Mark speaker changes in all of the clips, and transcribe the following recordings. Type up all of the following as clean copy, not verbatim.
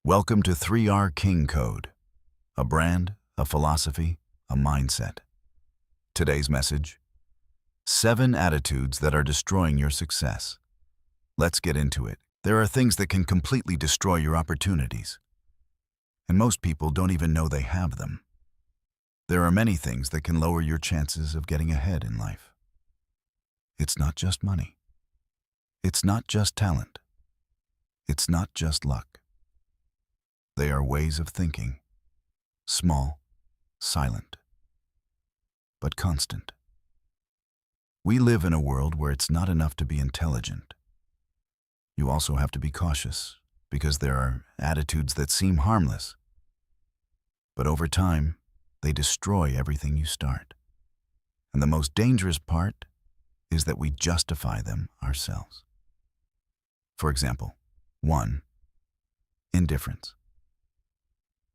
Speaker 1: Welcome to 3R King Code, a brand, a philosophy, a mindset. Today's message: 7 attitudes that are destroying your success. Let's get into it. There are things that can completely destroy your opportunities, and most people don't even know they have them. There are many things that can lower your chances of getting ahead in life. It's not just money. It's not just talent. It's not just luck. They are ways of thinking, small, silent, but constant. We live in a world where it's not enough to be intelligent. You also have to be cautious, because there are attitudes that seem harmless, but over time, they destroy everything you start. And the most dangerous part is that we justify them ourselves. For example, 1. Indifference.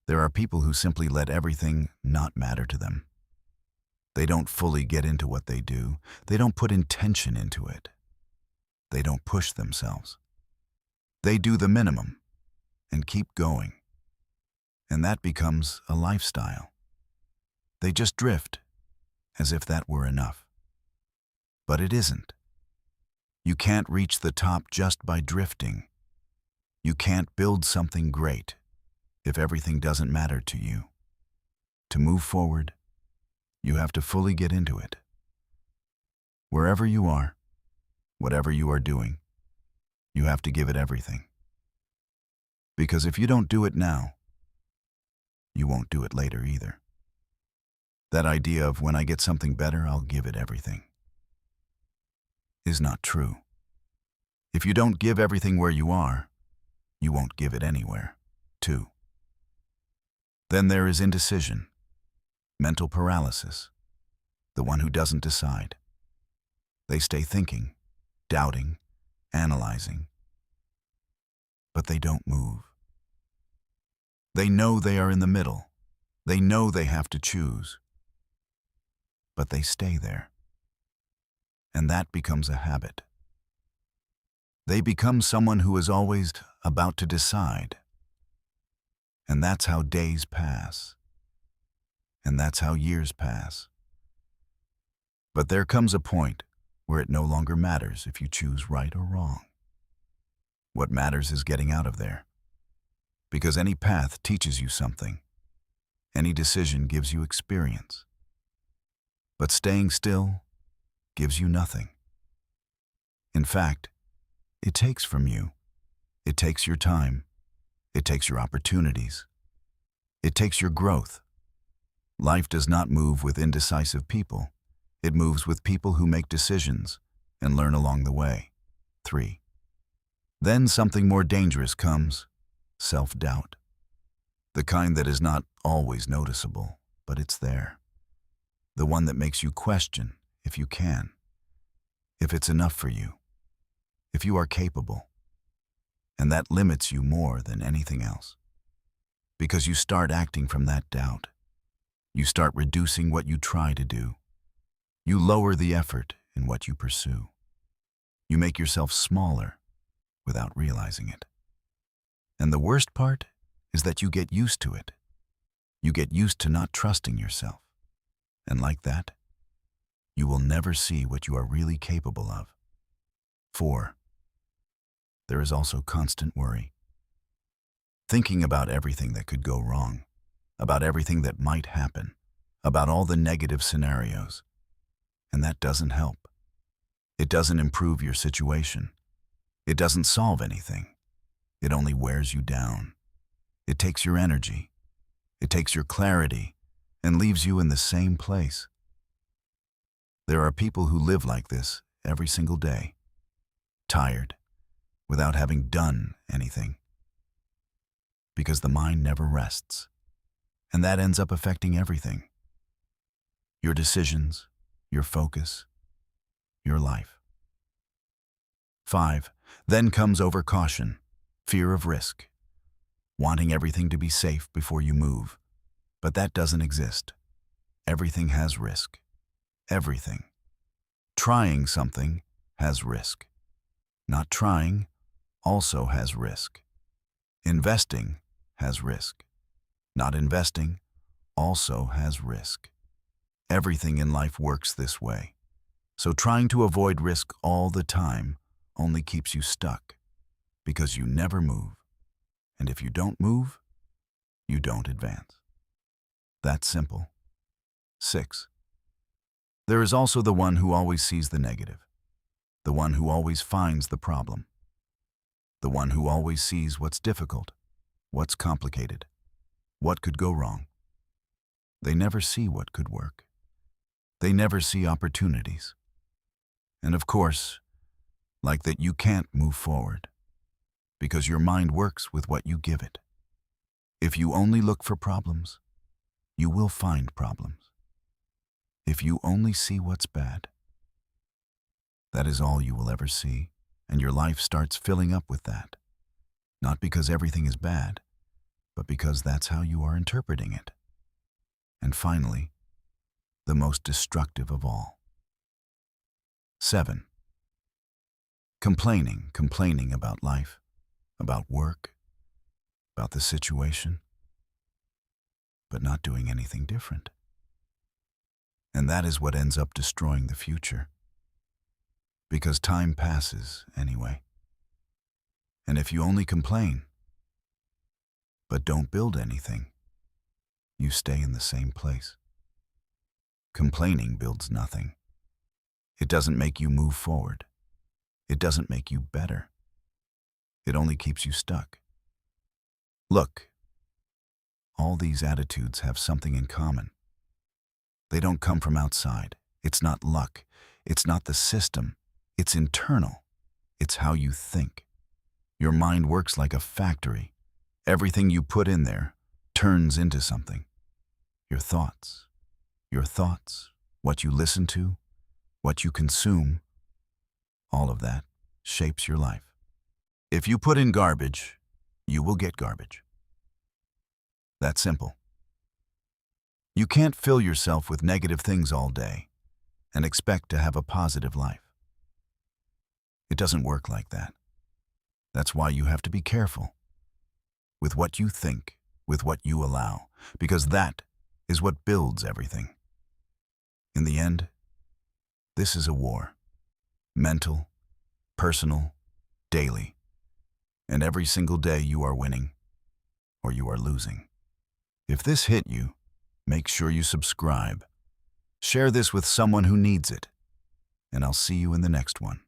Speaker 1: There are people who simply let everything not matter to them. They don't fully get into what they do. They don't put intention into it. They don't push themselves. They do the minimum and keep going. And that becomes a lifestyle. They just drift, as if that were enough. But it isn't. You can't reach the top just by drifting. You can't build something great if everything doesn't matter to you. To move forward, you have to fully get into it. Wherever you are, whatever you are doing, you have to give it everything. Because if you don't do it now, you won't do it later either. That idea of when I get something better, I'll give it everything is not true. If you don't give everything where you are, you won't give it anywhere. 2. Then there is indecision, mental paralysis, the one who doesn't decide. They stay thinking, doubting, analyzing, but they don't move. They know they are in the middle. They know they have to choose, but they stay there. And that becomes a habit. They become someone who is always about to decide. And that's how days pass. And that's how years pass. But there comes a point where it no longer matters if you choose right or wrong. What matters is getting out of there. Because any path teaches you something. Any decision gives you experience. But staying still gives you nothing. In fact, it takes from you. It takes your time. It takes your opportunities. It takes your growth. Life does not move with indecisive people. It moves with people who make decisions and learn along the way. 3. Then something more dangerous comes: self-doubt. The kind that is not always noticeable, but it's there. The one that makes you question if you can, if it's enough for you, if you are capable. And that limits you more than anything else. Because you start acting from that doubt. You start reducing what you try to do. You lower the effort in what you pursue. You make yourself smaller without realizing it. And the worst part is that you get used to it. You get used to not trusting yourself. And like that, you will never see what you are really capable of. 4. There is also constant worry. Thinking about everything that could go wrong, about everything that might happen, about all the negative scenarios. And that doesn't help. It doesn't improve your situation. It doesn't solve anything. It only wears you down. It takes your energy. It takes your clarity and leaves you in the same place. There are people who live like this every single day, tired, without having done anything. Because the mind never rests, and that ends up affecting everything. Your decisions, your focus, your life. 5. Then comes overcaution, fear of risk, wanting everything to be safe before you move. But that doesn't exist. Everything has risk. Everything. Trying something has risk. Not trying also has risk. Investing has risk. Not investing also has risk. Everything in life works this way. So trying to avoid risk all the time only keeps you stuck, because you never move. And if you don't move, you don't advance. That's simple. 6. There is also the one who always sees the negative, the one who always finds the problem, the one who always sees what's difficult, what's complicated, what could go wrong. They never see what could work. They never see opportunities. And of course, like that, you can't move forward, because your mind works with what you give it. If you only look for problems, you will find problems. If you only see what's bad, that is all you will ever see, and your life starts filling up with that. Not because everything is bad, but because that's how you are interpreting it. And finally, the most destructive of all. 7. Complaining about life, about work, about the situation, but not doing anything different. And that is what ends up destroying the future. Because time passes anyway. And if you only complain, but don't build anything, you stay in the same place. Complaining builds nothing. It doesn't make you move forward. It doesn't make you better. It only keeps you stuck. Look, all these attitudes have something in common. They don't come from outside. It's not luck. It's not the system. It's internal. It's how you think. Your mind works like a factory. Everything you put in there turns into something. Your thoughts, what you listen to, what you consume, all of that shapes your life. If you put in garbage, you will get garbage. That's simple. You can't fill yourself with negative things all day and expect to have a positive life. It doesn't work like that. That's why you have to be careful with what you think, with what you allow, because that is what builds everything. In the end, this is a war. Mental, personal, daily. And every single day you are winning or you are losing. If this hit you, make sure you subscribe. Share this with someone who needs it. And I'll see you in the next one.